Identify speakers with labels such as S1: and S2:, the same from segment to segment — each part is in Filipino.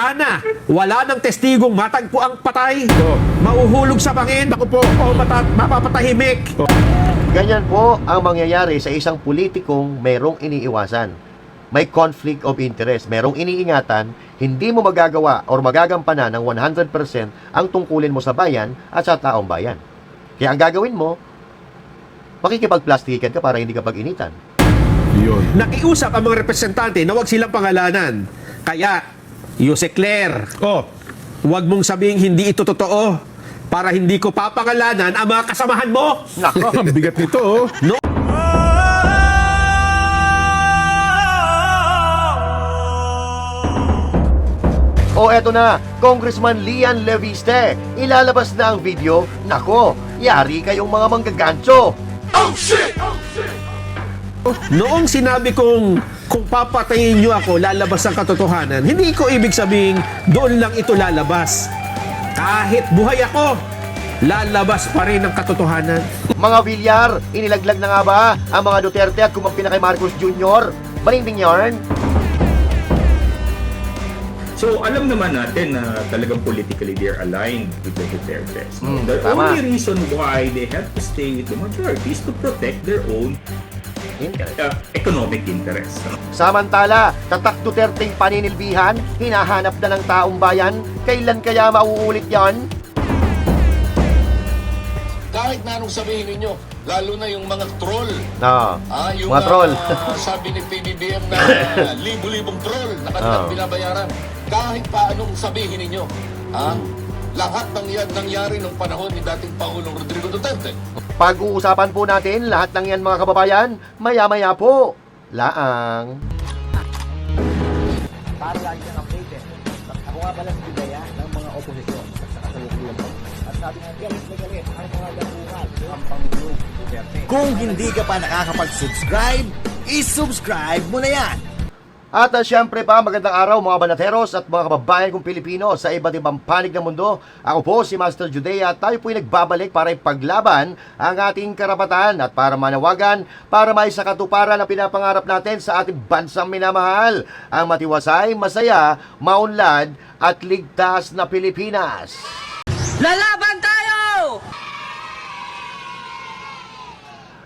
S1: Ana, wala ng testigong matagpo ang patay. Mauhulog sa bangin.
S2: Ako po.
S1: O mapapatahimik.
S3: Ganyan po ang mangyayari sa isang politikong merong iniiwasan. May conflict of interest, merong iniingatan, hindi mo magagawa o magagampanan ng 100% ang tungkulin mo sa bayan at sa taong bayan. Kaya ang gagawin mo, makikipagplastikan ka para hindi ka pag-initan.
S2: Yun.
S1: Nakiusap ang mga representante na huwag silang pangalanan. Kaya, Jose Claire,
S2: Oh.
S1: huwag mong sabing hindi ito totoo para hindi ko papangalanan ang mga kasamahan mo.
S2: Ang bigat nito, oh.
S1: No?
S3: O eto na, Congressman Lian Leviste, ilalabas na ang video. Nako, yari kayong mga manggagancho.
S1: Noong sinabi kong kung papatayin niyo ako, lalabas ang katotohanan, hindi ko ibig sabihin doon lang ito lalabas. Kahit buhay ako, lalabas pa rin ang katotohanan.
S3: Mga Villar, inilaglag na nga ba ang mga Duterte at kumampi na kay Marcos Jr.? Balimbing yarn?
S4: So, alam naman natin na talagang politically they're aligned with the Dutertes. The
S3: tama.
S4: only reason why they have to stay with the majority is to protect their own economic interests.
S3: Samantala, tatak Duterte'ng paninilbihan, hinahanap na ng taong bayan. Kailan kaya mauulit yan?
S5: Kahit na anong sabihin ninyo, lalo na yung mga troll.
S3: No,
S5: Yung
S3: mga troll.
S5: sabi ni PBBM na libo-libong troll na kanilang binabayaran. Kahit pa anong sabihin ninyo, lahat ng yan nangyari nung panahon ni dating Pangulong Rodrigo Duterte.
S3: Pag-uusapan po natin lahat ng yan mga kababayan, maya-maya po. Laang.
S6: Para lagi kang updated. Ako nga pala si Bidaya ng mga oposisyon sa kasalukuyan po. At sabi nga, galit na galit ang mga dapungan ng Pangulong Duterte. Kung hindi ka pa nakakapag-subscribe, i-subscribe mo na yan!
S3: At syempre pa, magandang araw mga banateros at mga kababayan kong Pilipino sa iba't ibang panig ng mundo. Ako po si Master Judea at tayo po'y nagbabalik para ipaglaban ang ating karapatan at para manawagan, para may sa katuparan na pinapangarap natin sa ating bansang minamahal, ang matiwasay, masaya, maunlad at ligtas na Pilipinas.
S7: Lalaban tayo!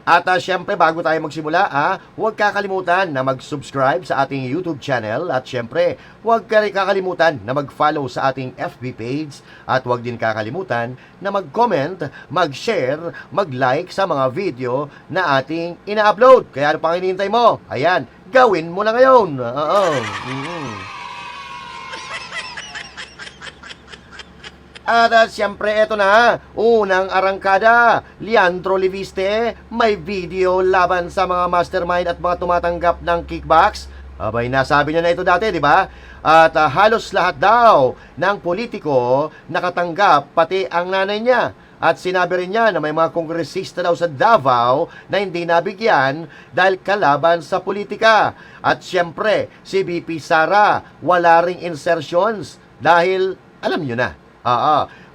S3: At syempre, bago tayo magsimula, huwag kakalimutan na mag-subscribe sa ating YouTube channel at syempre, huwag kakalimutan na mag-follow sa ating FB page at huwag din kakalimutan na mag-comment, mag-share, mag-like sa mga video na ating ina-upload. Kaya ano pang hinihintay mo? Ayan, gawin mo na ngayon. At siyempre, eto na, unang arangkada, Leandro Leviste, may video laban sa mga mastermind at mga tumatanggap ng kickbacks. Abay, nasabi niya na ito dati, di ba? At halos lahat daw ng politiko nakatanggap, pati ang nanay niya. At sinabi rin niya na may mga kongresista daw sa Davao na hindi nabigyan dahil kalaban sa politika. At siyempre, si BP Sara, wala ring insertions dahil alam niyo na.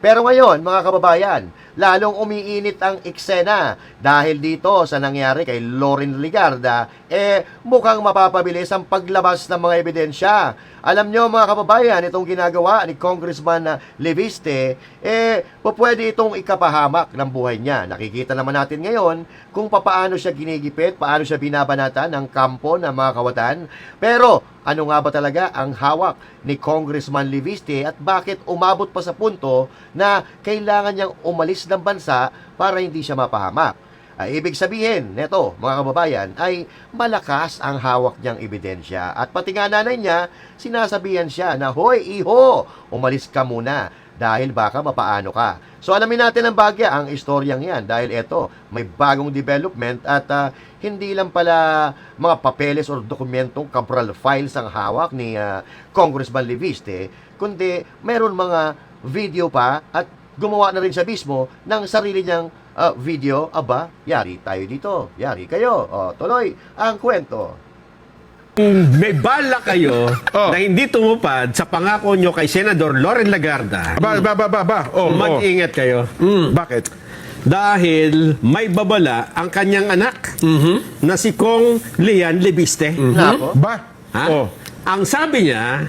S3: Pero ngayon, mga kababayan, lalong umiinit ang eksena dahil dito sa nangyari kay Loren Ligarda, mukhang mapapabilis ang paglabas ng mga ebidensya. Alam nyo mga kababayan, itong ginagawa ni Congressman Leviste, pwede itong ikapahamak ng buhay niya. Nakikita naman natin ngayon kung paano siya ginigipit, paano siya binabanatan ng kampo ng mga kawatan. Pero ano nga ba talaga ang hawak ni Congressman Leviste at bakit umabot pa sa punto na kailangan niyang umalis ng bansa para hindi siya mapahamak? Ibig sabihin, neto, mga kababayan, ay malakas ang hawak niyang ebidensya. At pati nga nanay niya, sinasabihan siya na, hoy, iho, umalis ka muna dahil baka mapaano ka. So alamin natin ang bagya ang istoryang yan dahil eto, may bagong development at hindi lang pala mga papeles o dokumentong Cabral files ang hawak ni Congressman Leviste, kundi meron mga video pa at gumawa na rin siya mismo ng sarili niyang video. Aba, yari tayo dito, yari kayo. Tuloy ang kwento.
S1: May bala kayo na hindi tumupad sa pangako nyo kay Senador Loren Lagarda. Mag-ingat kayo.
S2: Bakit?
S1: Dahil may babala ang kanyang anak na si Kong Lian Leviste.
S3: Nako.
S2: Ba?
S1: Ha? Ang sabi niya,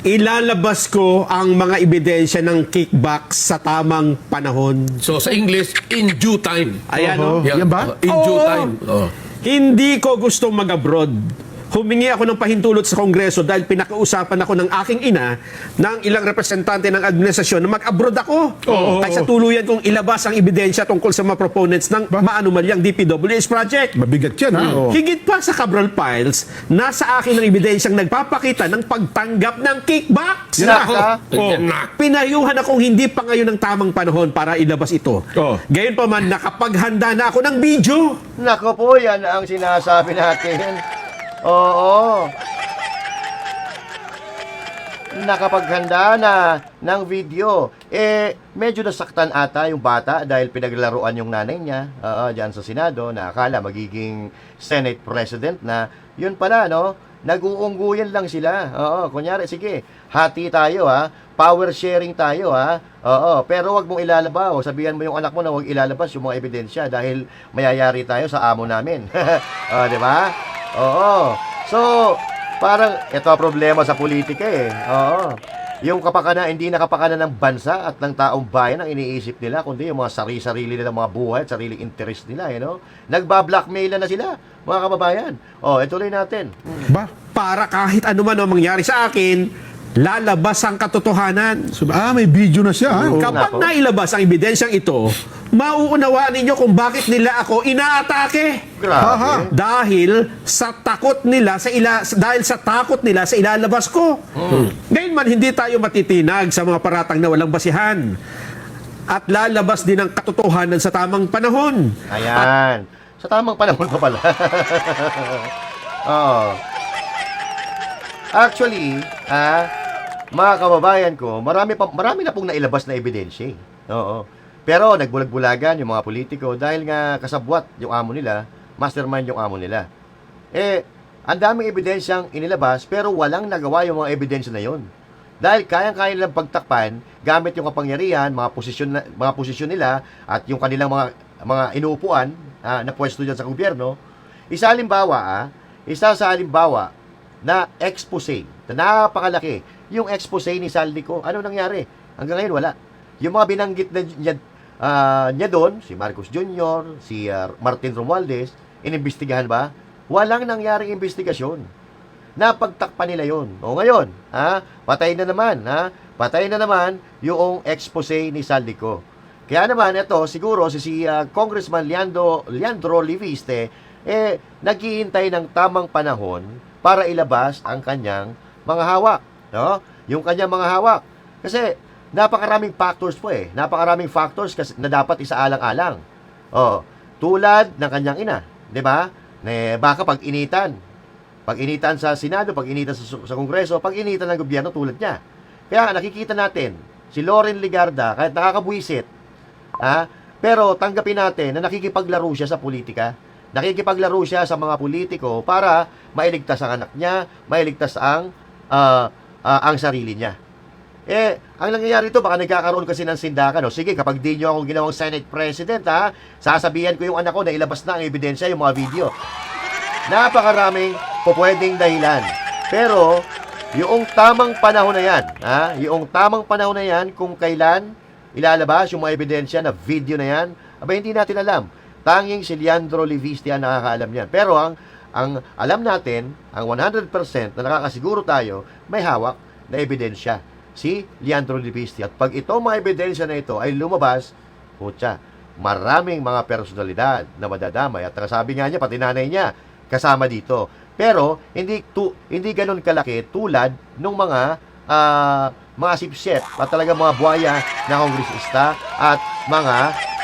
S1: Ilalabas ko ang mga ebidensya ng kickback sa tamang panahon.
S8: So sa English, in due time.
S1: Ayan,
S2: Oo.
S1: oh.
S2: Yan ba?
S8: In due
S1: Oo.
S8: time. Oh.
S1: Hindi ko gustong mag-abroad. Humingi ako ng pahintulot sa Kongreso dahil pinakausapan ako ng aking ina ng ilang representante ng administrasyon na mag-abroad ako.
S2: Oo.
S1: Ay sa tuluyan kong ilabas ang ebidensya tungkol sa mga proponents ng maanumalyang DPWH project.
S2: Mabigat yan, ha? Oo.
S1: Higit pa sa Cabral Files, nasa akin ang ebidensyang nagpapakita ng pagtanggap ng kickbacks.
S2: Yan
S3: Nako.
S8: Yan na.
S1: Pinayuhan akong hindi pa ngayon ang tamang panahon para ilabas ito.
S2: Oh.
S1: Gayon pa man, nakapaghanda na ako ng video.
S3: Nako po, yan ang sinasabi natin. Oo. Nakapaghanda na ng video. Medyo nasaktan ata yung bata dahil pinaglaruan yung nanay niya dyan sa Senado na akala magiging Senate President na yun pala, no? Nag-uungguyan lang sila. Oo, kunyari, sige, hati tayo, ha? Power sharing tayo, ha? Oo, pero wag mong ilalabas. Sabihan mo yung anak mo na wag ilalabas yung mga ebidensya dahil mayayari tayo sa amo namin. Di ba? Oo. So, parang ito ang problema sa politika eh. Oo. Yung kapakanan, hindi na kapakanan ng bansa at ng taong bayan ang iniisip nila, kundi yung mga sarili-sarili nilang mga buhay at sariling interest nila, you know? Nagba-blackmail na sila, mga kababayan. Oh, ituloy natin.
S2: Ba?
S1: Para kahit ano man ang mangyari sa akin, lalabas ang katotohanan.
S2: May video na siya, ha? Oo.
S1: Kapag
S3: Nako.
S1: nailabas ang ebidensyang ito, mauunawaan ninyo kung bakit nila ako inaatake.
S3: Grabe.
S1: Dahil sa takot nila sa ilalabas ko. Ngayon man hindi tayo matitinag sa mga paratang na walang basihan. At lalabas din ang katotohanan sa tamang panahon.
S3: Ayan. Sa tamang panahon pa pala. Oo. Actually, mga kababayan ko, marami na pong nailabas na ebidensya. Oo. Pero nagbulag-bulagan yung mga politiko dahil nga kasabwat yung amo nila, mastermind yung amo nila. Ang daming ebidensyang inilabas pero walang nagawa yung mga ebidensya na yon. Dahil kayang-kaya nilang pagtakpan gamit yung kapangyarihan, mga posisyon nila at yung kanilang mga inuupuan na pwesto diyan sa gobyerno. Isa sa halimbawa na expose na napakalaki. Yung expose ni Saldico, ano nangyari? Hanggang ngayon wala. Yung mga binanggit na niya doon, si Marcos Jr., si Martin Romualdez, inimbestigahan ba? Walang nangyaring investigasyon. Napagtakpan nila yon. O ngayon, patay na naman yung expose ni Saldico. Kaya naman ito, siguro si Congressman Leandro Liviste naghihintay ng tamang panahon para ilabas ang kanyang mga hawak, no? Yung kanyang mga hawak. Kasi napakaraming factors po Napakaraming factors na dapat isaalang-alang. Tulad ng kanyang ina, 'di ba? Baka pag-initan sa Senado, pag-initan sa Kongreso, pag-initan ng gobyerno tulad niya. Kaya nakikita natin si Loren Legarda kahit nakakabwisit, pero tanggapin natin na nakikipaglaro siya sa politika. Nakikipaglaro siya sa mga politiko para mailigtas ang anak niya, mailigtas ang sarili niya. Ang nangyayari ito, baka nagkakaroon kasi ng sindakan. Sige, kapag di nyo ako ginawang Senate President, sasabihan ko yung anak ko na ilabas na ang ebidensya, yung mga video. Napakaraming pupwedeng dahilan. Pero, yung tamang panahon na yan, kung kailan ilalabas yung mga ebidensya na video na yan, hindi natin alam. Tanging si Leandro Liviste ang nakakaalam niyan. Pero ang alam natin, ang 100% na nakakasiguro tayo, may hawak na ebidensya. Si Leandro Liviste. At pag itong mga ebidensya na ito ay lumabas, maraming mga personalidad na madadamay. At sabi nga niya, pati nanay niya, kasama dito. Pero, hindi ganun kalaki tulad ng mga sipsep at talaga mga buhaya na kongresista at mga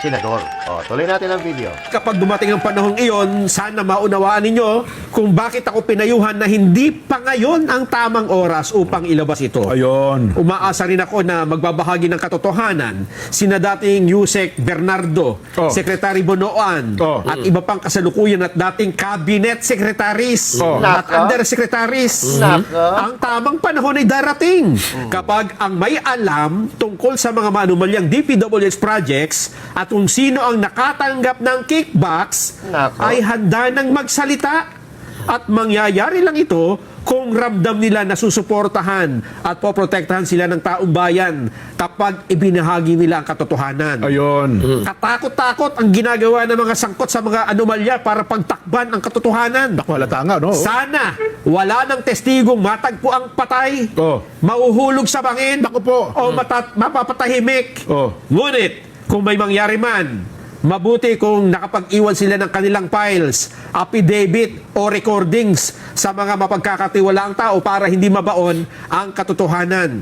S3: senador. Tuloy natin ang video.
S1: Kapag dumating ang panahong iyon, sana maunawaan ninyo kung bakit ako pinayuhan na hindi pa ngayon ang tamang oras upang ilabas ito.
S2: Ayun.
S1: Umaasa rin ako na magbabahagi ng katotohanan sina dating Yusek Bernardo, Secretary Bonoan, at iba pang kasalukuyan at dating cabinet secretaries at undersecretaries. Ang tamang panahon ay darating kapag ang may alam tungkol sa mga maanumalyang DPWH projects at kung sino ang nakatanggap ng kickbacks ay handa nang magsalita. At mangyayari lang ito kung ramdam nila na susuportahan at poprotektahan sila ng taong bayan kapag ibinahagi nila ang katotohanan.
S2: Ayun.
S1: Katakot-takot ang ginagawa ng mga sangkot sa mga anomalya para pagtakban ang katotohanan.
S2: Naku, halata nga, no?
S1: Sana wala ng testigong matagpo ang patay,
S2: Oh.
S1: mauhulog sa bangin,
S2: Naku po.
S1: o mapapatahimik.
S2: Oh.
S1: Ngunit, kung may mangyari man, mabuti kung nakapag-iwan sila ng kanilang files, affidavit o recordings sa mga mapagkakatiwalaang tao para hindi mabaon ang katotohanan.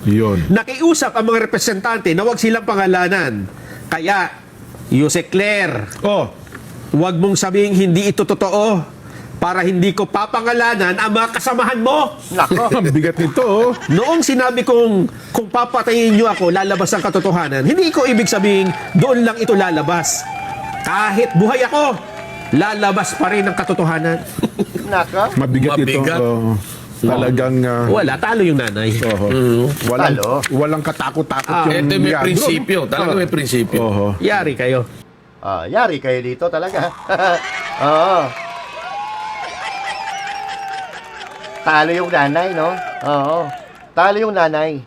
S2: Yun.
S1: Nakiusap ang mga representante na huwag silang pangalanan. Kaya, Yuse Claire,
S2: Oh.
S1: huwag mong sabing hindi ito totoo para hindi ko papangalanan ang mga kasamahan mo.
S3: Nako.
S2: Ang bigat nito, oh.
S1: Noong sinabi kong kung papatayin niyo ako, lalabas ang katotohanan, hindi ko ibig sabihin doon lang ito lalabas. Kahit buhay ako, lalabas pa rin ang katotohanan.
S3: Nako.
S2: Mabigat,
S8: Mabigat.
S2: ito. Oh. Talagang...
S1: Wala, talo yung nanay.
S2: Walang,
S3: Talo.
S2: walang katakot-takot yung
S8: Ito may
S2: Leandro,
S8: prinsipyo.
S2: no?
S8: Talaga may prinsipyo.
S2: Oho.
S1: Yari kayo.
S3: Yari kayo dito talaga. Oo. Talo yung nanay, no? Oo. Talo yung nanay.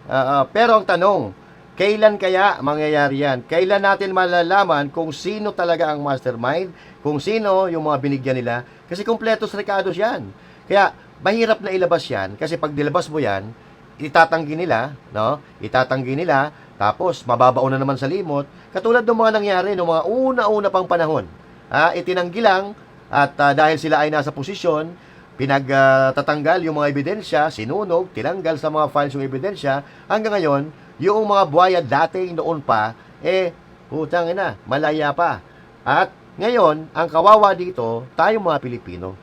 S3: Pero ang tanong, kailan kaya mangyayari yan? Kailan natin malalaman kung sino talaga ang mastermind? Kung sino yung mga binigyan nila? Kasi kompletos recados yan. Kaya, mahirap na ilabas yan. Kasi pag nilabas mo yan, itatanggi nila, no? Itatanggi nila, tapos mababaon na naman sa limot. Katulad ng mga nangyari noong mga una-una pang panahon. Itinanggi lang, at dahil sila ay nasa posisyon, pinagtatanggal yung mga ebidensya, sinunog, tinanggal sa mga files yung ebidensya, hanggang ngayon, yung mga buhaya dati noon pa, putang ina, malaya pa. At ngayon, ang kawawa dito, tayong mga Pilipino.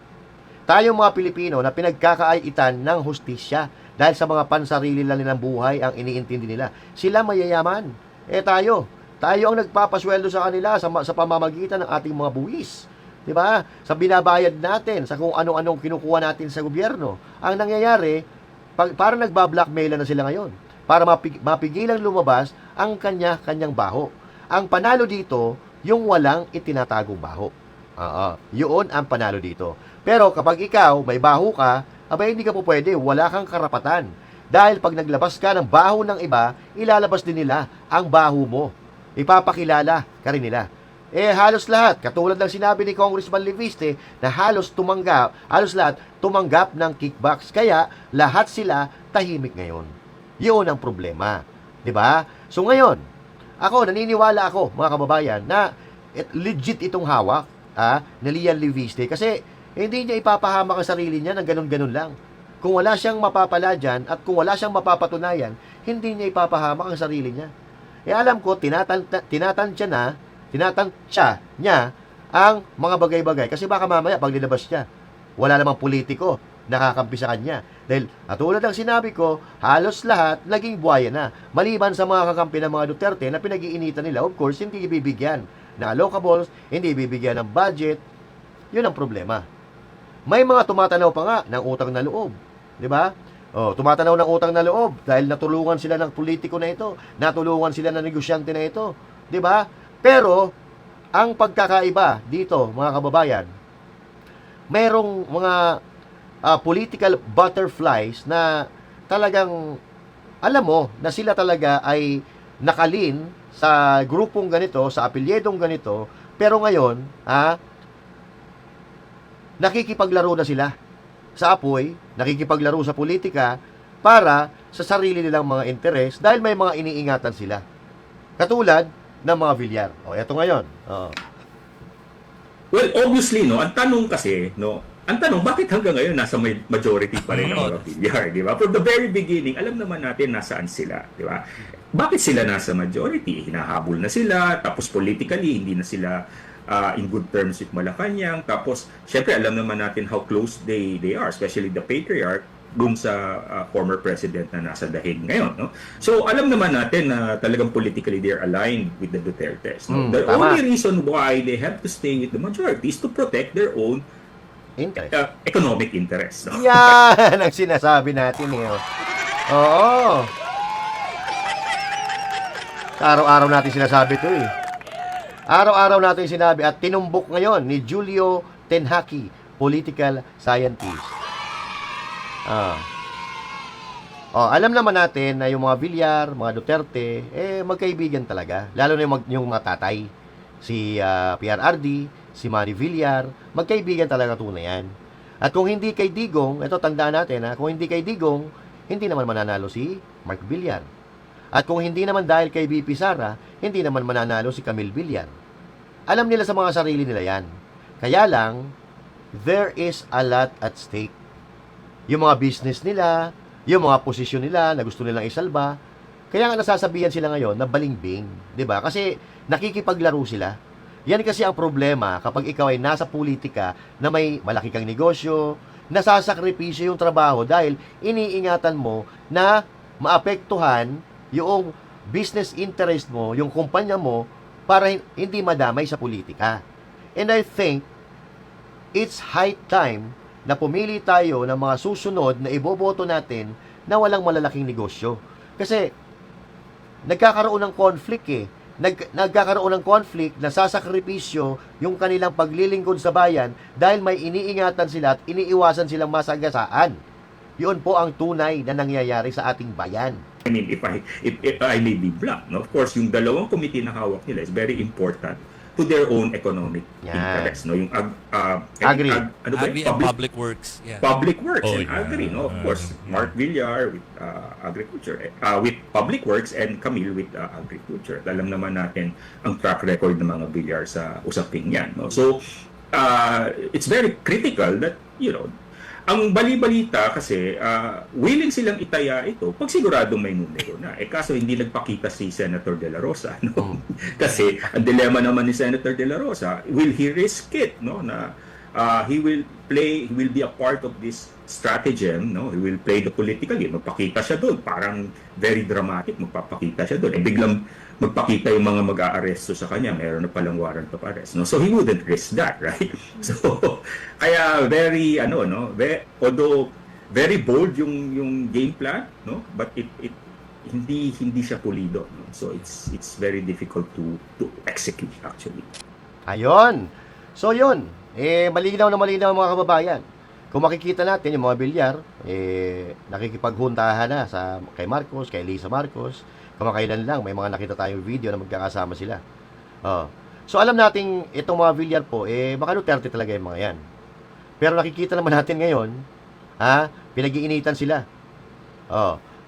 S3: Tayong mga Pilipino na pinagkakaitan ng hustisya dahil sa mga pansarili lang nilang buhay ang iniintindi nila. Sila mayayaman. Tayo ang nagpapasweldo sa kanila sa pamamagitan ng ating mga buwis. Diba? Sa binabayad natin, sa kung ano-anong kinukuha natin sa gobyerno. Ang nangyayari, parang nagbablackmail na sila ngayon para mapigilang lumabas ang kanyang baho. Ang panalo dito, yung walang itinatagong baho. Yun ang panalo dito. Pero kapag ikaw, may baho ka, hindi ka po pwede, wala kang karapatan. Dahil pag naglabas ka ng baho ng iba, ilalabas din nila ang baho mo. Ipapakilala ka rin nila. Halos lahat, katulad ng sinabi ni Congressman Leviste, na halos lahat tumanggap ng kickbacks. Kaya, lahat sila tahimik ngayon. Yun ang problema. 'Di ba? So ngayon, naniniwala ako, mga kababayan, na legit itong hawak ni Lian Leviste. Kasi, hindi niya ipapahamak ang sarili niya ng ganun-ganun lang. Kung wala siyang mapapala dyan, at kung wala siyang mapapatunayan, hindi niya ipapahamak ang sarili niya. Alam ko, tinatansya niya ang mga bagay-bagay. Kasi baka mamaya, pag nilabas niya, wala namang politiko nakakampi sa kanya. Dahil, tulad ng sinabi ko, halos lahat naging buhaya na. Maliban sa mga kakampi ng mga Duterte na pinag-iinitan nila, of course, hindi ibibigyan ng allocables, hindi ibibigyan ng budget. Yun ang problema. May mga tumatanaw pa nga ng utang na loob. Di ba? Tumatanaw ng utang na loob dahil natulungan sila ng politiko na ito, natulungan sila ng negosyante na ito. Di ba? Pero, ang pagkakaiba dito, mga kababayan, merong mga political butterflies na talagang, alam mo, na sila talaga ay nakalin sa grupong ganito, sa apilyedong ganito, pero ngayon, nakikipaglaro na sila sa apoy, nakikipaglaro sa politika para sa sarili nilang mga interes dahil may mga iniingatan sila. Katulad ng mga Villar. Eto ngayon.
S4: Well, obviously, ang tanong kasi, bakit hanggang ngayon nasa majority pa rin ang mga Villar, di ba? From the very beginning, alam naman natin nasaan sila, di ba? Bakit sila nasa majority? Hinahabol na sila, tapos politically, hindi na sila in good terms with Malacanang. Tapos, syempre, alam naman natin how close they are, especially the patriarch, dun sa former president na nasa dahig ngayon. No? So, alam naman natin na talagang politically they're aligned with the Dutertes. No? The only reason why they have to stay with the majority is to protect their own economic interests. No?
S3: Yan ang sinasabi natin. Oo. Araw-araw natin sinasabi ito Araw-araw natin sinabi at tinumbok ngayon ni Julio Tenhaki, political scientist. Alam naman natin na yung mga Villar, mga Duterte, magkaibigan talaga. Lalo na yung mga tatay. Si PRRD, si Manny Villar, magkaibigan talaga tunay yan. At kung hindi kay Digong, ito tandaan natin kung hindi kay Digong, hindi naman mananalo si Mark Villar. At kung hindi naman dahil kay BP Sara, hindi naman mananalo si Camille Villar. Alam nila sa mga sarili nila yan. Kaya lang, there is a lot at stake. Yung mga business nila, yung mga posisyon nila na gusto nilang isalba, kaya nga nasasabihan sila ngayon na balingbing. 'Di ba? Kasi nakikipaglaro sila. Yan kasi ang problema kapag ikaw ay nasa politika na may malaki kang negosyo, nasasakripisyo yung trabaho dahil iniingatan mo na maapektuhan yung business interest mo, yung kumpanya mo, para hindi madamay sa politika. And I think it's high time na pumili tayo ng mga susunod na iboboto natin na walang malalaking negosyo. Kasi nagkakaroon ng conflict nagkakaroon ng conflict, nasasakripisyo yung kanilang paglilingkod sa bayan dahil may iniingatan sila at iniiwasan silang masagasaan. Yun po ang tunay na nangyayari sa ating bayan.
S4: I mean, if I may be blunt, no? Of course, yung dalawang committee na hawak nila is very important to their own economic interest, no? Yung
S3: Agri.
S9: Agri and public works. Yeah.
S4: Public works
S9: Oh,
S4: and
S9: yeah.
S4: agri, no? Of course, Mark Villar with agriculture, with public works, and Camille with agriculture. Alam naman natin ang track record ng mga Villar sa usaping yan, no? So, it's very critical that, ang bali-balita kasi, willing silang itaya ito pag siguradong may numero na. Kaso hindi nagpakita si Senator De La Rosa, no? Kasi ang dilema naman ni Senator De La Rosa, will he risk it, no? Na he will be a part of this stratagem, no? He will play the political game. Magpakita siya doon, parang very dramatic, magpapakita siya doon. Biglang magpakita yung mga mag-aaresto sa kanya, meron na palang warrant of arrest, no? So he wouldn't risk that, right? So kaya although very bold yung game plan, no? But it hindi siya pulido, no? So it's very difficult to execute actually.
S3: Ayon. So yun, malinaw na malinaw mga kababayan. Kung makikita natin yung mga Villar, nakikipaghuntahan na kay Marcos, kay Lisa Marcos. Kamakailan lang, may mga nakita tayong video na magkakasama sila. So alam natin, itong mga Villar po, baka Duterte talaga yung mga yan. Pero nakikita naman natin ngayon, pinag-iinitan sila.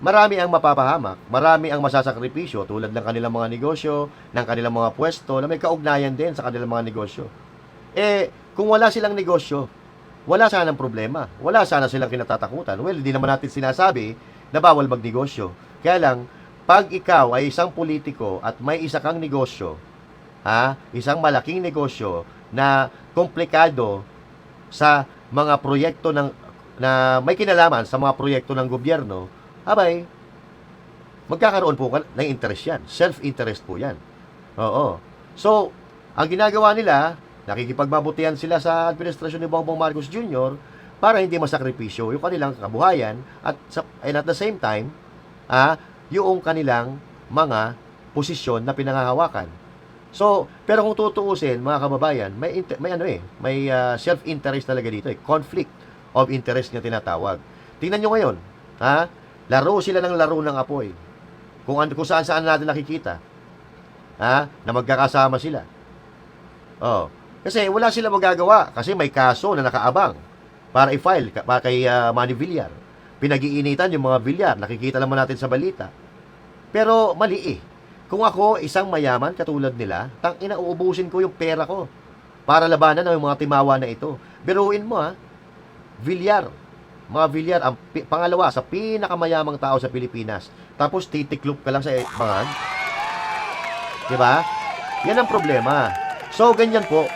S3: Marami ang mapapahamak, marami ang masasakripisyo tulad ng kanilang mga negosyo, ng kanilang mga pwesto, na may kaugnayan din sa kanilang mga negosyo. Kung wala silang negosyo, wala sanang problema. Wala sana silang kinatatakutan. Well, hindi naman natin sinasabi na bawal magnegosyo. Kaya lang, pag ikaw ay isang politiko at may isa kang negosyo, isang malaking negosyo na komplikado sa mga proyekto na may kinalaman sa mga proyekto ng gobyerno, magkakaroon po ng interest yan. Self-interest po yan. Oo. So, ang ginagawa nila, nakikipagbabutihan sila sa administrasyon ni Bongbong Marcos Jr. para hindi masakripisyo yung kanilang kabuhayan at at the same time, yung kanilang mga posisyon na pinangahawakan. So, pero kung tutuusin, mga kababayan, may self-interest talaga dito, conflict of interest na tinatawag. Tingnan nyo ngayon, laro sila ng laro ng apoy. Kung saan natin nakikita, na magkakasama sila. Kasi wala sila magagawa kasi may kaso na nakaabang para i-file kay Manny Villar. Pinag-iinitan yung mga Villar, nakikita naman natin sa balita. Pero mali Kung ako isang mayaman katulad nila, uubusin ko yung pera ko para labanan ng mga timawa na ito. Biruin mo Villar. Mga Villar, ang pangalawa sa pinakamayamang tao sa Pilipinas. Tapos titiklop ka lang sa bangag. Diba? Yan ang problema. So, ganyan po.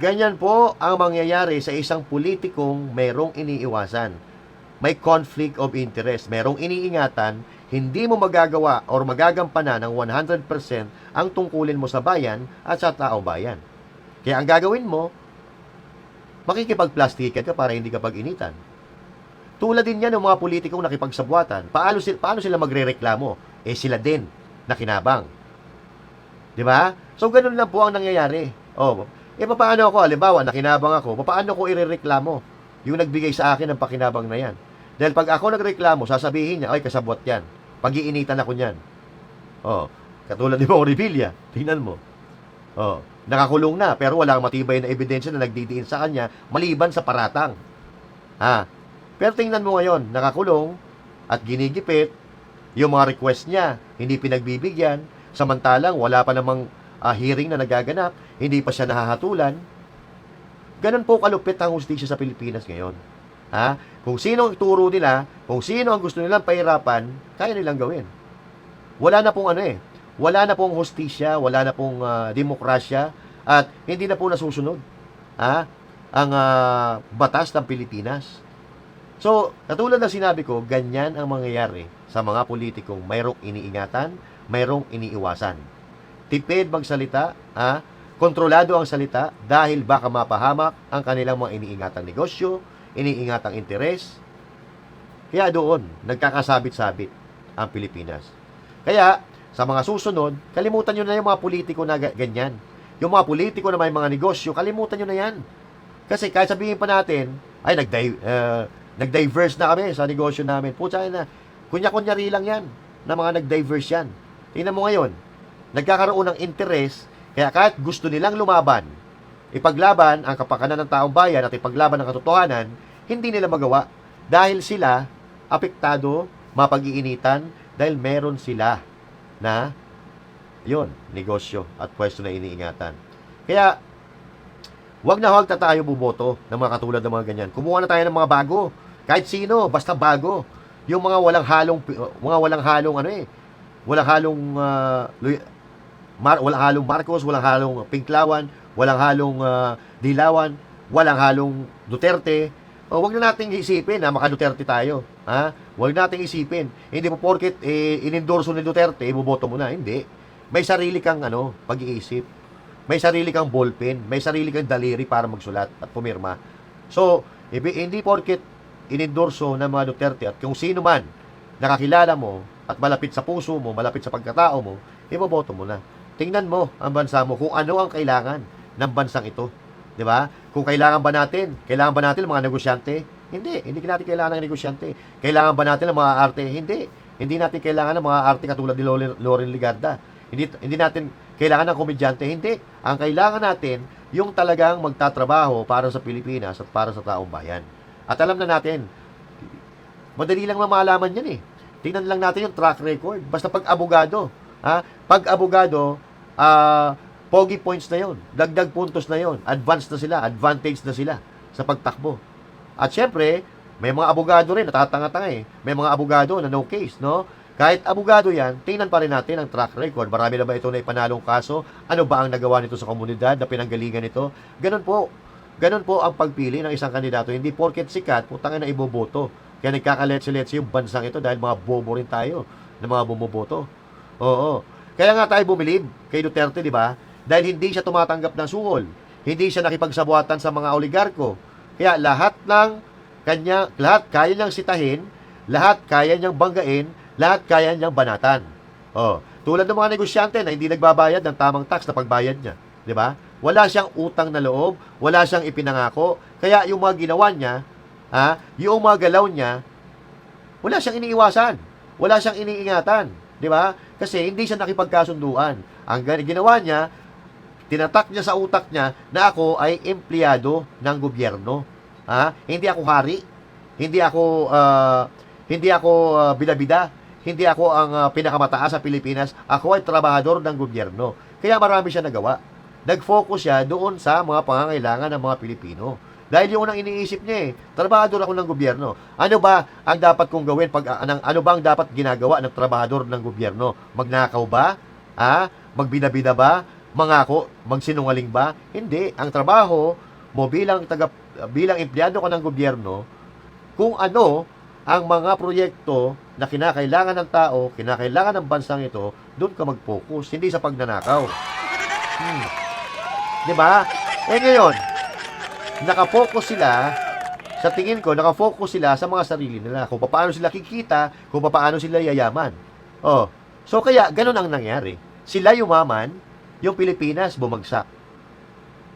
S3: Ganyan po ang mangyayari sa isang politikong merong iniiwasan. May conflict of interest. Merong iniingatan, hindi mo magagawa or magagampanan ng 100% ang tungkulin mo sa bayan at sa tao bayan. Kaya ang gagawin mo, makikipagplastikan ka para hindi ka pag-initan. Tulad din yan ng mga politikong nakipagsabwatan. Paano sila magrereklamo? Sila din na kinabang. Di ba? So, ganun lang po ang nangyayari. paano ako, halimbawa, nakinabang ako, paano ko irereklamo yung nagbigay sa akin ng pakinabang na yan? Dahil pag ako nagreklamo, sasabihin niya, ay, kasabot yan. Pag-iinitan ako niyan. Katulad ni Mauro Revilla, tingnan mo. Nakakulong na, pero walang matibay na ebidensya na nagdidiin sa kanya, maliban sa paratang. Pero tingnan mo ngayon, nakakulong at ginigipit, yung mga request niya, hindi pinagbibigyan, samantalang wala pa namang hearing na nagaganap, hindi pa siya nahahatulan. Ganun po kalupit ang hustisya sa Pilipinas ngayon. Kung sino ang ituro nila, kung sino ang gusto nilang pahirapan, kaya nilang gawin. Wala na pong wala na pong hustisya, wala na pong demokrasya, at hindi na po nasusunod ang batas ng Pilipinas. So, katulad ng sinabi ko, ganyan ang mangyayari sa mga politikong mayroong iniingatan, mayroong iniiwasan. Tipid magsalita, kontrolado ang salita dahil baka mapahamak ang kanilang mga iniingatang negosyo, iniingatang interes. Kaya doon, nagkakasabit-sabit ang Pilipinas. Kaya, sa mga susunod, kalimutan nyo na yung mga politiko na ganyan. Yung mga politiko na may mga negosyo, kalimutan nyo na yan. Kasi kahit sabihin pa natin, ay, nag-diverse na kami sa negosyo namin. Pucha na, kunya-kunyari lang yan, na mga nag-diverse yan. Tingnan mo ngayon, nagkakaroon ng interes, kaya kahit gusto nilang lumaban, ipaglaban ang kapakanan ng taong bayan at ipaglaban ang katotohanan, hindi nila magawa. Dahil sila, apektado, mapag-iinitan, dahil meron sila na, negosyo at pwesto na iniingatan. Kaya, wag na tayo buboto ng mga katulad ng mga ganyan. Kumuha na tayo ng mga bago. Kahit sino, basta bago. Yung mga walang halong walang halong Marcos, walang halong Pinklawan, walang halong Dilawan, walang halong Duterte. Wag na nating isipin na maka-Duterte tayo. Wag nating isipin. Hindi mo porket inendorso ni Duterte, iboboto mo na. Hindi. May sarili kang pag-iisip. May sarili kang ballpen, may sarili kang daliri para magsulat at pumirma. So, hindi porket inendorso ng mga Duterte at kung sino man nakakilala mo at malapit sa puso mo, malapit sa pagkatao mo, iboboto mo na. Tingnan mo ang bansa mo kung ano ang kailangan ng bansang ito. 'Di ba? Kung kailangan ba natin ng mga negosyante? Hindi natin kailangan ng negosyante. Kailangan ba natin ng mga arte? Hindi natin kailangan ng mga arte katulad ni Loren Ligarda. Hindi natin kailangan ng komedyante. Hindi. Ang kailangan natin, yung talagang magtatrabaho para sa Pilipinas at para sa taong bayan. At alam na natin, madali lang mamalaman yan Tingnan lang natin yung track record. Basta pag abogado, pogi points na yon, dagdag puntos na yon, advantage na sila sa pagtakbo. At syempre, may mga abogado rin, natatanga-tanga May mga abogado na no case, no? Kahit abogado yan, tingnan pa rin natin ang track record. Marami na ba ito na ipanalong kaso? Ano ba ang nagawa nito sa komunidad na pinanggalingan nito? Ganun po ang pagpili ng isang kandidato. Hindi porket sikat, putangin na iboboto. Kaya nagkakaletse-letse yung bansang ito dahil mga bobo rin tayo na mga bumoboto. Oo. Kaya nga tayo bumilib kay Duterte, di ba? Dahil hindi siya tumatanggap ng suhol. Hindi siya nakipagsabuatan sa mga oligarko. Kaya lahat kaya niyang sitahin, lahat kaya niyang banggain, lahat kaya niyang banatan. Tulad ng mga negosyante na hindi nagbabayad ng tamang tax na pagbayad niya. Di ba? Wala siyang utang na loob, wala siyang ipinangako. Kaya yung mga ginawa niya, yung mga galaw niya, wala siyang iniiwasan. Wala siyang iniingatan. Di ba? Kasi hindi siya nakipagkasunduan. Ang ginawa niya, tinatak niya sa utak niya na ako ay empleyado ng gobyerno. Hindi ako hari. Hindi ako bida-bida. Hindi ako ang pinakamataas sa Pilipinas. Ako ay trabahador ng gobyerno. Kaya marami siya nagawa. Nag-focus siya doon sa mga pangangailangan ng mga Pilipino. Dahil yung unang iniisip niya trabahador ako ng gobyerno. Ano ba ang dapat kong gawin? Ano ba ang dapat ginagawa ng trabahador ng gobyerno? Magnakaw ba? Magbida-bida ba? Mangako? Magsinungaling ba? Hindi. Ang trabaho mo bilang empleyado ka ng gobyerno, kung ano ang mga proyekto na kinakailangan ng tao, kinakailangan ng bansang ito, doon ka mag-focus, hindi sa pagnanakaw. Diba? Ngayon, nakafocus sila, sa tingin ko, nakafocus sila sa mga sarili nila, kung paano sila kikita, kung paano sila yayaman. So kaya, ganun ang nangyari. Sila yumaman, yung Pilipinas bumagsak.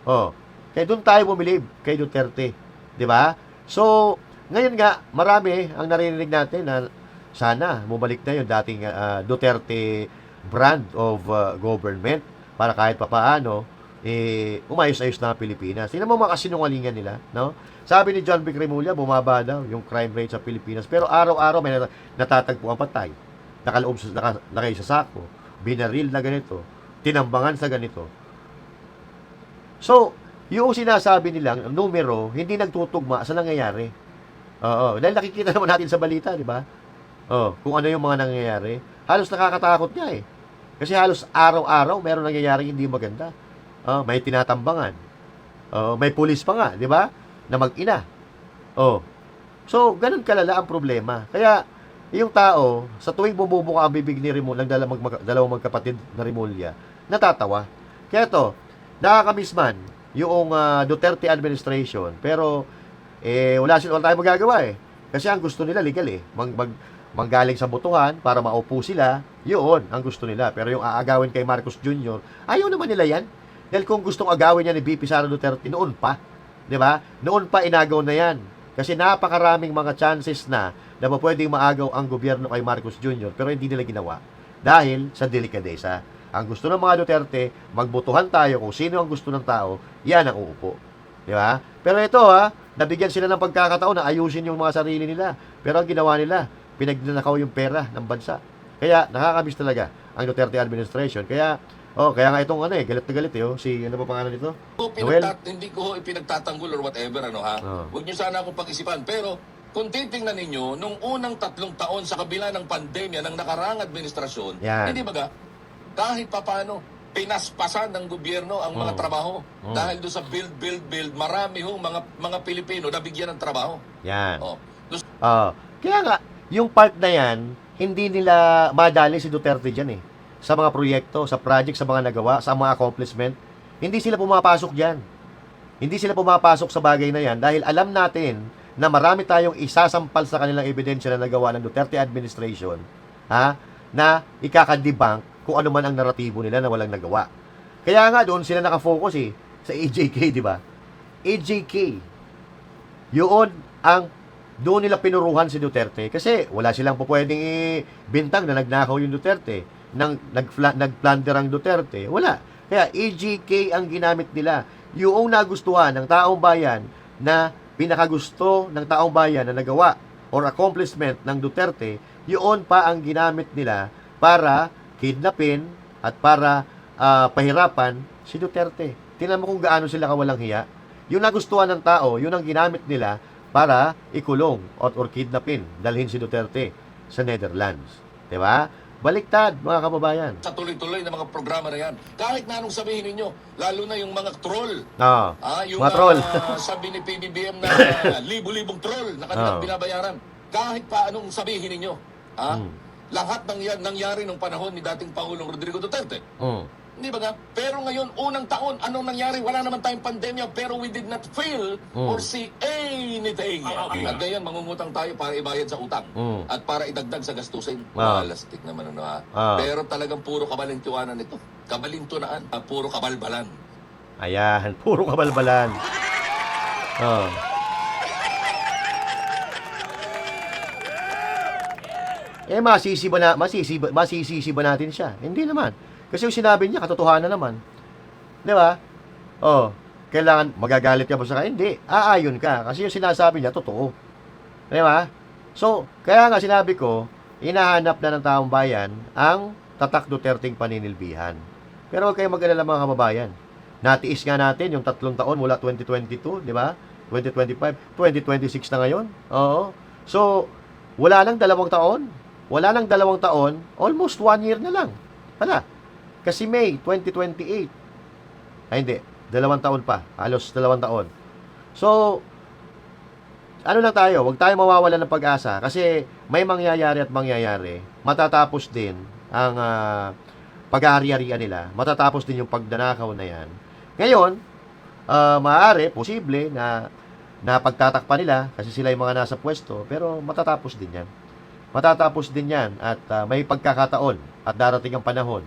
S3: Oh, kaya doon tayo bumilib kay Duterte. Di ba? So, ngayon nga, marami ang naririnig natin na sana bumalik na yung dating Duterte brand of government para kahit papaano umayos-ayos na ang Pilipinas. Tingnan mo mga kasinungalingan nila, no? Sabi ni John Vic Remulla, bumaba daw yung crime rate sa Pilipinas. Pero araw-araw may natatagpo ang patay. Nakalagay sa sako, binaril na ganito, tinambangan sa ganito. So, yung sinasabi nilang numero, hindi nagtutugma sa nangyayari. Oo, dahil nakikita naman natin sa balita, di ba? Oh, kung ano yung mga nangyayari. Halos nakakatakot nga eh. Kasi halos araw-araw meron nangyayari hindi maganda. May tinatambangan. May pulis pa nga, di ba? Na mag-ina. So, ganun kalala ang problema. Kaya, yung tao, sa tuwing bumubuka ang bibig ni Remulla, ng dalawang magkapatid na Remulla, natatawa. Kaya to, nakakamiss man yung Duterte administration, pero wala tayong magagawa eh. Kasi ang gusto nila legal eh. Manggaling sa botohan para maupo sila, yun ang gusto nila. Pero yung aagawin kay Marcos Jr., ayaw naman nila yan. Dahil kung gustong agawin niya ni VP Sara Duterte, noon pa. Di ba? Noon pa inagaw na yan. Kasi napakaraming mga chances na pwedeng maagaw ang gobyerno kay Marcos Jr. pero hindi nila ginawa. Dahil sa delikadesa. Ang gusto ng mga Duterte, magbotohan tayo kung sino ang gusto ng tao, yan ang uupo. Di ba? Pero ito nabigyan sila ng pagkakataon na ayusin yung mga sarili nila. Pero ang ginawa nila, pinagnanakaw yung pera ng bansa. Kaya nakakamiss talaga ang Duterte administration. Kaya nga itong galit na galit si ano pa pangalan nito?
S5: Hindi ko ipinagtatanggol or whatever, Huwag niyo sana akong pag-isipan. Pero, kung titingnan ninyo, nung unang 3 taon sa kabila ng pandemya ng nakaraang administrasyon, hindi ba kahit papano, pinaspasan ng gobyerno ang mga trabaho. Dahil doon sa build, marami mga Pilipino na bigyan ng trabaho.
S3: Yan. Kaya nga, yung part na yan, hindi nila madali si Duterte dyan eh. Sa mga proyekto, sa project, sa mga nagawa, sa mga accomplishment. Hindi sila pumapasok dyan. Hindi sila pumapasok sa bagay na yan dahil alam natin na marami tayong isasampal sa kanilang ebidensya na nagawa ng Duterte administration na ikakadebunk kung ano man ang naratibo nila na walang nagawa. Kaya nga doon sila nakafocus sa AJK, di ba? AJK. Yun ang doon nila pinuruhan si Duterte kasi wala silang pwedeng bintang na nagnakaw yung Duterte, nagplunder ang Duterte. Wala. Kaya AJK ang ginamit nila. Yung nagustuhan ng taong bayan na pinakagusto ng taong bayan na nagawa or accomplishment ng Duterte, yun pa ang ginamit nila para kidnapin at para pahirapan si Duterte. Tingnan mo kung gaano sila kawalang hiya. Yung nagustuhan ng tao, yun ang ginamit nila para ikulong or kidnapin, dalhin si Duterte sa Netherlands. Diba? Baliktad, mga kababayan.
S5: Sa tuloy-tuloy na mga programa na yan. Kahit na anong sabihin ninyo, lalo na yung mga troll. Yung
S3: mga troll.
S5: Sabi ni PBBM na libo-libong troll na kanilang binabayaran. Kahit pa anong sabihin ninyo. Lahat ng yan nangyari nung panahon ni dating Pangulong Rodrigo Duterte. Hindi ba nga? Pero ngayon, unang taon, anong nangyari? Wala naman tayong pandemya, pero we did not fail or see anything. At ngayon, mangungutang tayo para ibayad sa utang. At para idagdag sa gastusin. Malastik naman Pero talagang puro kabalintuanan ito. Kabalintunaan, puro kabalbalan.
S3: Ayan, puro kabalbalan. Masisisi ba natin siya? Hindi naman. Kasi yung sinabi niya, katotohanan naman. Di ba? Kailangan magagalit ka ba sa kanya? Hindi. Aayon ka. Kasi yung sinasabi niya, totoo. Di ba? So, kaya nga sinabi ko, hinahanap na ng taong bayan ang tatak Duterteng paninilbihan. Pero huwag kayong mag-alala mga kababayan. Natiis nga natin yung 3 taon mula 2022, di ba? 2025, 2026 na ngayon. So, wala nang 2 taon. Wala nang 2 taon, almost 1 year na lang. Wala. Kasi May 2028. Hindi. 2 taon pa. Halos 2 taon. So, ano lang tayo, huwag tayo mawawala ng pag-asa kasi may mangyayari at mangyayari. Matatapos din ang pag-aari-arian nila. Matatapos din yung pagdanakaw na yan. Ngayon, maaari, posible na pagtatakpan nila kasi sila yung mga nasa pwesto, pero matatapos din yan. Matatapos din yan at may pagkakataon at darating ang panahon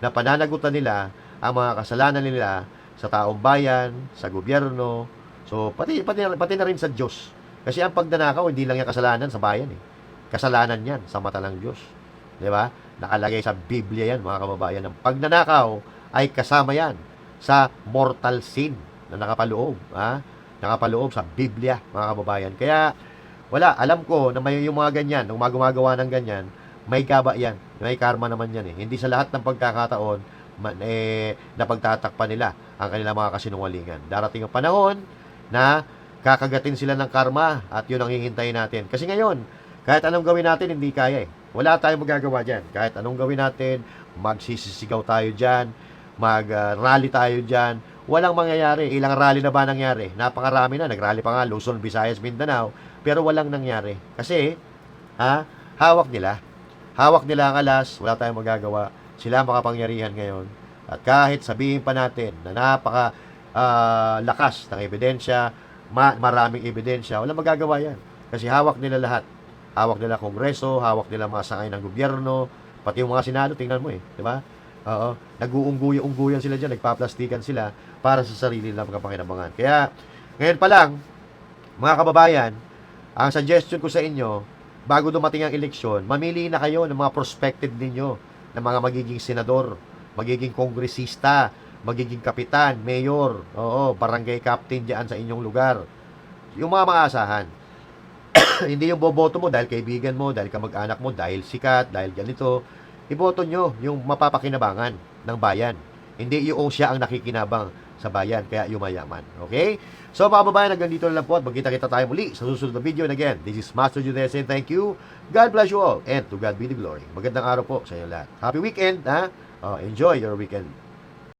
S3: na pananagutan nila ang mga kasalanan nila sa taong bayan, sa gobyerno, so pati na rin sa Diyos. Kasi ang pagnanakaw, hindi lang yan kasalanan sa bayan eh. Kasalanan yan sa mata ng Diyos. Di ba? Nakalagay sa Biblia yan, mga kababayan. Ang pagnanakaw ay kasama yan sa mortal sin na nakapaloob. Nakapaloob sa Biblia, mga kababayan. Kaya, wala, alam ko na may yung mga ganyan, nung gumagawa ng ganyan, may kaba yan. May karma naman yan eh. Hindi sa lahat ng pagkakataon, napagtatakpan nila ang kanilang mga kasinungalingan. Darating ang panahon na kakagatin sila ng karma at yun ang hihintayin natin. Kasi ngayon, kahit anong gawin natin, hindi kaya eh. Wala tayong magagawa dyan. Kahit anong gawin natin, magsisisigaw tayo dyan, mag-rally tayo dyan, walang mangyayari. Ilang rally na ba nangyari? Napakarami na. Nag-rally pa nga, Luzon, Visayas, Mindanao, pero walang nangyari. Kasi, hawak nila. Hawak nila ang alas, wala tayong magagawa. Sila makapangyarihan ngayon. At kahit sabihin pa natin na napaka lakas ng ebidensya, maraming ebidensya, walang magagawa yan. Kasi hawak nila lahat. Hawak nila Kongreso, hawak nila mga sangay ng gobyerno, pati yung mga Senado, tingnan mo eh, di ba? Oo, nag-uungguyan sila dyan, nagpaplastikan sila para sa sarili nilang kapakinabangan. Kaya, ngayon pa lang, mga kababayan, ang suggestion ko sa inyo, bago dumating ang eleksyon, mamili na kayo ng mga prospective ninyo, ng mga magiging senador, magiging kongresista, magiging kapitan, mayor, barangay captain dyan sa inyong lugar. Yung mga maasahan. Hindi yung boboto mo dahil kaibigan mo, dahil kamag-anak mo, dahil sikat, dahil ganito. Iboto nyo yung mapapakinabangan ng bayan. Hindi yung siya ang nakikinabang sa bayan, kaya yumayaman. Okay? So mga kababayan, hanggang dito na lang po at magkita-kita tayo muli sa susunod na video. And again, this is Master Jude saying thank you. God bless you all and to God be the glory. Magandang araw po sa inyo lahat. Happy weekend, ha? Enjoy your weekend.